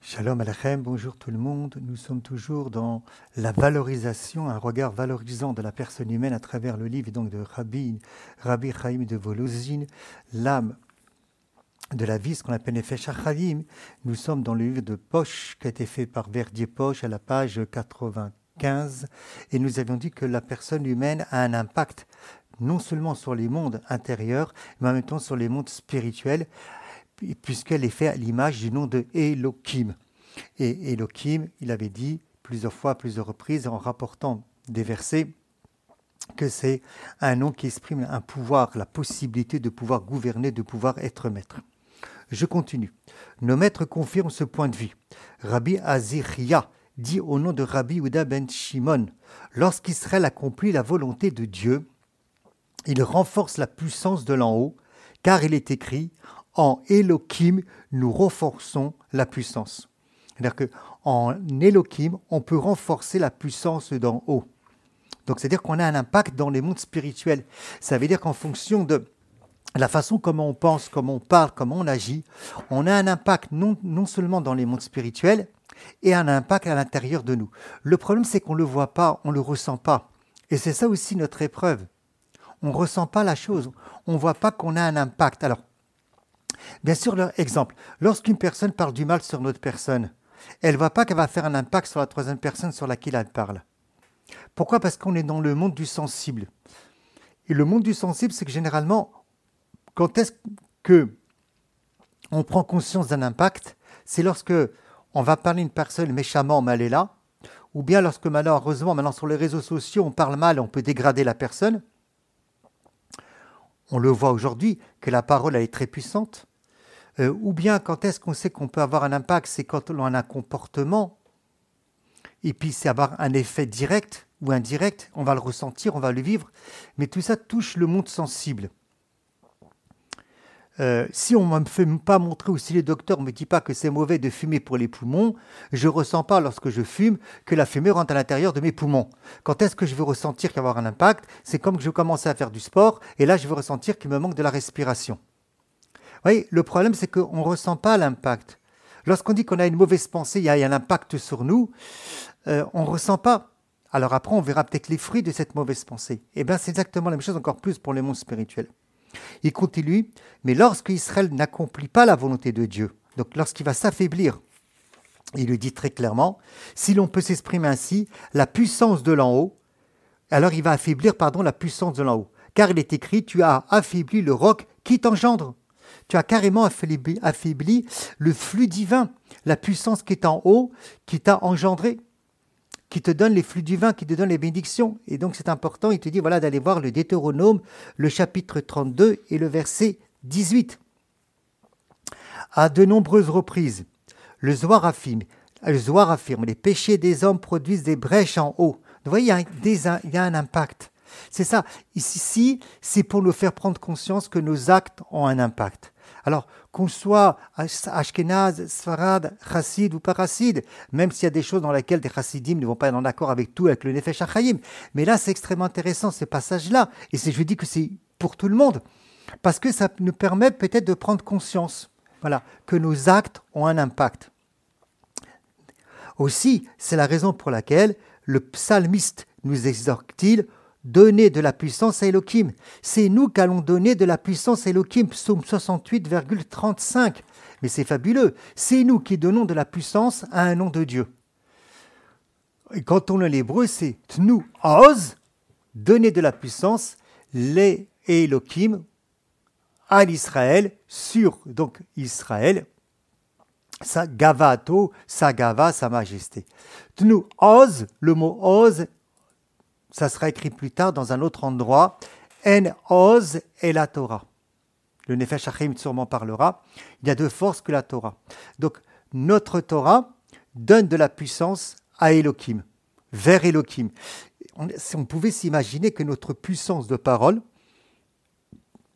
Shalom Aleichem, bonjour tout le monde. Nous sommes toujours dans la valorisation, un regard valorisant de la personne humaine à travers le livre donc de Rabbi Chaim de Volozhin, l'âme de la vie, ce qu'on appelle Nefesh HaChaim. Nous sommes dans le livre de Poche qui a été fait par Verdier Poche à la page 95 et nous avions dit que la personne humaine a un impact non seulement sur les mondes intérieurs, mais en même temps sur les mondes spirituels, puisqu'elle est faite à l'image du nom de Elohim. Et Elohim, il avait dit plusieurs fois, à plusieurs reprises, en rapportant des versets, que c'est un nom qui exprime un pouvoir, la possibilité de pouvoir gouverner, de pouvoir être maître. Je continue. Nos maîtres confirment ce point de vue. Rabbi Azirya dit au nom de Rabbi Yehuda ben Shimon, lorsqu'Israël accomplit la volonté de Dieu, il renforce la puissance de l'en haut, car il est écrit « En Elohim, nous renforçons la puissance ». C'est-à-dire qu'en Elohim, on peut renforcer la puissance d'en haut. Donc, c'est-à-dire qu'on a un impact dans les mondes spirituels. Ça veut dire qu'en fonction de la façon comment on pense, comment on parle, comment on agit, on a un impact non seulement dans les mondes spirituels, et un impact à l'intérieur de nous. Le problème, c'est qu'on ne le voit pas, on ne le ressent pas. Et c'est ça aussi notre épreuve. On ne ressent pas la chose, on ne voit pas qu'on a un impact. Alors, bien sûr, exemple, lorsqu'une personne parle du mal sur notre personne, elle ne voit pas qu'elle va faire un impact sur la troisième personne sur laquelle elle parle. Pourquoi ? Parce qu'on est dans le monde du sensible. Et le monde du sensible, c'est que généralement, quand est-ce qu'on prend conscience d'un impact ? C'est lorsque on va parler d'une personne méchamment mal est là, ou bien lorsque malheureusement, maintenant sur les réseaux sociaux, on parle mal, on peut dégrader la personne. On le voit aujourd'hui, que la parole elle est très puissante. Ou bien quand est-ce qu'on sait qu'on peut avoir un impact, c'est quand on a un comportement, et puis c'est avoir un effet direct ou indirect, on va le ressentir, on va le vivre, mais tout ça touche le monde sensible. Si on ne me fait pas montrer ou si les docteurs ne me disent pas que c'est mauvais de fumer pour les poumons, je ne ressens pas lorsque je fume que la fumée rentre à l'intérieur de mes poumons. Quand est-ce que je vais ressentir qu'il va y avoir un impact ? C'est comme que je commence à faire du sport et là je vais ressentir qu'il me manque de la respiration. Vous voyez, le problème c'est qu'on ne ressent pas l'impact. Lorsqu'on dit qu'on a une mauvaise pensée, il y a un impact sur nous, on ne ressent pas. Alors après on verra peut-être les fruits de cette mauvaise pensée. Et bien c'est exactement la même chose encore plus pour le monde spirituel. Il continue, mais lorsqu'Israël n'accomplit pas la volonté de Dieu, donc lorsqu'il va s'affaiblir, il le dit très clairement, si l'on peut s'exprimer ainsi, la puissance de l'en haut, alors il va affaiblir, la puissance de l'en haut. Car il est écrit, tu as affaibli le roc qui t'engendre. Tu as carrément affaibli le flux divin, la puissance qui est en haut, qui t'a engendré, qui te donne les flux divins, qui te donne les bénédictions. Et donc c'est important, il te dit voilà d'aller voir le Deutéronome, le chapitre 32 et le verset 18. À de nombreuses reprises, le Zohar affirme, les péchés des hommes produisent des brèches en haut. Vous voyez, il y a un impact. C'est ça. Ici, c'est pour nous faire prendre conscience que nos actes ont un impact. Alors, qu'on soit Ashkenaz, Sfarad, Chassid ou pas Chassid, même s'il y a des choses dans lesquelles des Chassidim ne vont pas être en accord avec tout, avec le Nefesh HaChaim. Mais là, c'est extrêmement intéressant, ce passage-là. Et je dis que c'est pour tout le monde. Parce que ça nous permet peut-être de prendre conscience, que nos actes ont un impact. Aussi, c'est la raison pour laquelle le psalmiste nous exhorte-t-il donner de la puissance à Elohim. C'est nous qu'allons donner de la puissance à Elohim, psaume 68,35. Mais c'est fabuleux. C'est nous qui donnons de la puissance à un nom de Dieu. Et quand on lit l'hébreu, c'est Tnu Oz, donner de la puissance, les Elohim, à l'Israël, sur donc Israël, sa gavato, sa gava, sa majesté. Tnu Oz, le mot Oz, ça sera écrit plus tard dans un autre endroit. En Oz et la Torah. Le Nefesh HaChaim sûrement parlera. Il y a deux forces que la Torah. Donc, notre Torah donne de la puissance à Elohim, vers Elohim. On pouvait s'imaginer que notre puissance de parole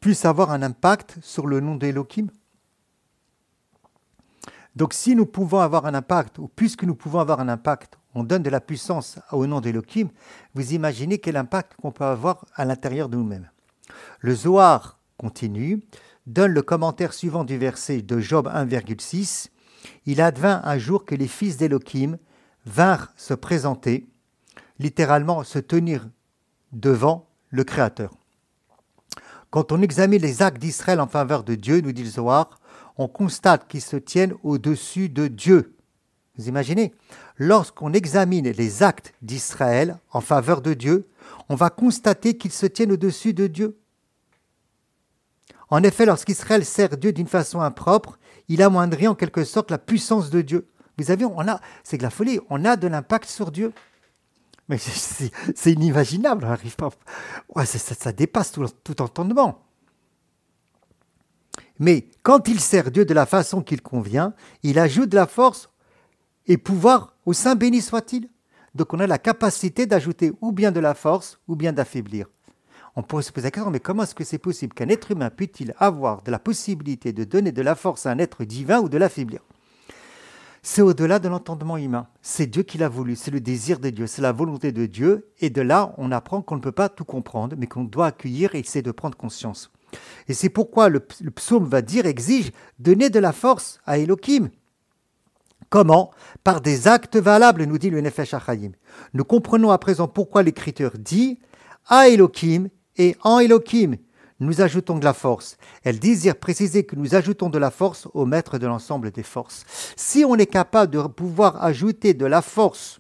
puisse avoir un impact sur le nom d'Elohim. Donc, si nous pouvons avoir un impact, ou puisque nous pouvons avoir un impact, on donne de la puissance au nom d'Elohim, vous imaginez quel impact qu'on peut avoir à l'intérieur de nous-mêmes. Le Zohar continue, donne le commentaire suivant du verset de Job 1,6. il advint un jour que les fils d'Élohim vinrent se présenter, littéralement se tenir devant le Créateur. Quand on examine les actes d'Israël en faveur de Dieu, nous dit le Zohar, on constate qu'ils se tiennent au-dessus de Dieu. Vous imaginez? Lorsqu'on examine les actes d'Israël en faveur de Dieu, on va constater qu'ils se tiennent au-dessus de Dieu. En effet, lorsqu'Israël sert Dieu d'une façon impropre, il amoindrit en quelque sorte la puissance de Dieu. Vous savez, c'est de la folie, on a de l'impact sur Dieu. Mais c'est inimaginable, on n'arrive pas. Ouais, ça dépasse tout entendement. Mais quand il sert Dieu de la façon qu'il convient, il ajoute de la force et pouvoir au Saint béni soit-il. Donc on a la capacité d'ajouter ou bien de la force ou bien d'affaiblir. On pourrait se poser la question, mais comment est-ce que c'est possible qu'un être humain peut-il avoir de la possibilité de donner de la force à un être divin ou de l'affaiblir? C'est au-delà de l'entendement humain. C'est Dieu qui l'a voulu, c'est le désir de Dieu, c'est la volonté de Dieu. Et de là, on apprend qu'on ne peut pas tout comprendre, mais qu'on doit accueillir et essayer de prendre conscience. Et c'est pourquoi le psaume va dire, exige, donner de la force à Elohim. Comment? Par des actes valables, nous dit le Nefesh HaChaim. Nous comprenons à présent pourquoi l'Écriture dit à Elohim et en Elohim, nous ajoutons de la force. Elle désire préciser que nous ajoutons de la force au maître de l'ensemble des forces. Si on est capable de pouvoir ajouter de la force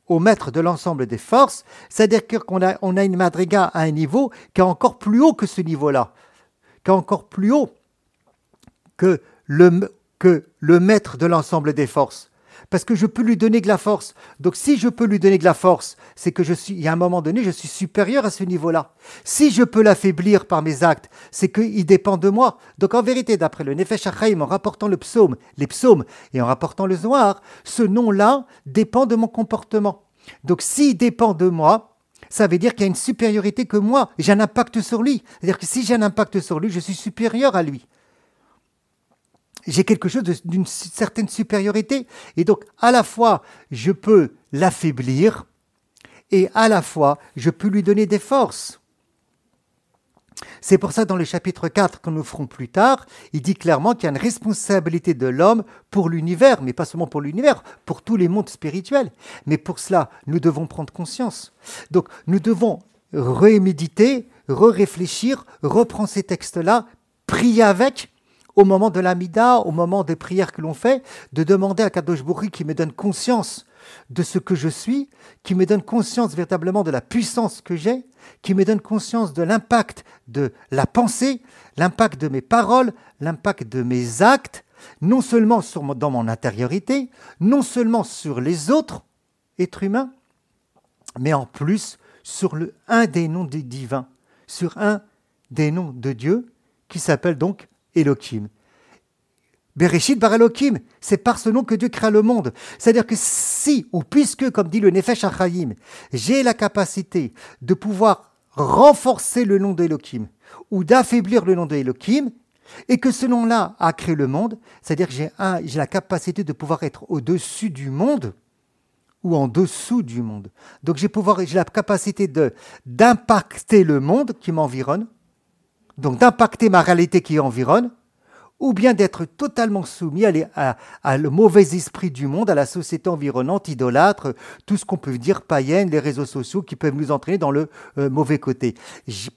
au maître de l'ensemble des forces, c'est-à-dire qu'on a une madriga à un niveau qui est encore plus haut que ce niveau-là, qui est encore plus haut que le maître de l'ensemble des forces. Parce que je peux lui donner de la force. Donc si je peux lui donner de la force, c'est que il y a un moment donné, je suis supérieur à ce niveau-là. Si je peux l'affaiblir par mes actes, c'est qu'il dépend de moi. Donc en vérité, d'après le Nefesh HaChaim, en rapportant les psaumes et en rapportant le Zohar, ce nom-là dépend de mon comportement. Donc s'il dépend de moi, ça veut dire qu'il y a une supériorité que moi, j'ai un impact sur lui. C'est-à-dire que si j'ai un impact sur lui, je suis supérieur à lui. J'ai quelque chose d'une certaine supériorité. Et donc, à la fois, je peux l'affaiblir et à la fois, je peux lui donner des forces. C'est pour ça, dans le chapitre 4, que nous ferons plus tard, il dit clairement qu'il y a une responsabilité de l'homme pour l'univers, mais pas seulement pour l'univers, pour tous les mondes spirituels. Mais pour cela, nous devons prendre conscience. Donc, nous devons reméditer, réfléchir, reprendre ces textes-là, prier avec, au moment de l'Amida, au moment des prières que l'on fait, de demander à Kadosh Baruch Hu qui me donne conscience de ce que je suis, qui me donne conscience véritablement de la puissance que j'ai, qui me donne conscience de l'impact de la pensée, l'impact de mes paroles, l'impact de mes actes, non seulement dans mon intériorité, non seulement sur les autres êtres humains, mais en plus sur un des noms des divins, sur un des noms de Dieu qui s'appelle donc Elohim. Bereshit bar Elohim, c'est par ce nom que Dieu créa le monde. C'est-à-dire que si, ou puisque, comme dit le Nefesh HaChaim, j'ai la capacité de pouvoir renforcer le nom d'Elohim ou d'affaiblir le nom d'Elohim, et que ce nom-là a créé le monde, c'est-à-dire que j'ai la capacité de pouvoir être au-dessus du monde ou en dessous du monde. Donc j'ai la capacité d'impacter le monde qui m'environne, donc d'impacter ma réalité qui environne, ou bien d'être totalement soumis à le mauvais esprit du monde, à la société environnante, idolâtre, tout ce qu'on peut dire païenne, les réseaux sociaux qui peuvent nous entraîner dans le mauvais côté.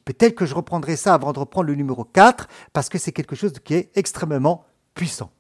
Peut-être que je reprendrai ça avant de reprendre le numéro 4, parce que c'est quelque chose qui est extrêmement puissant.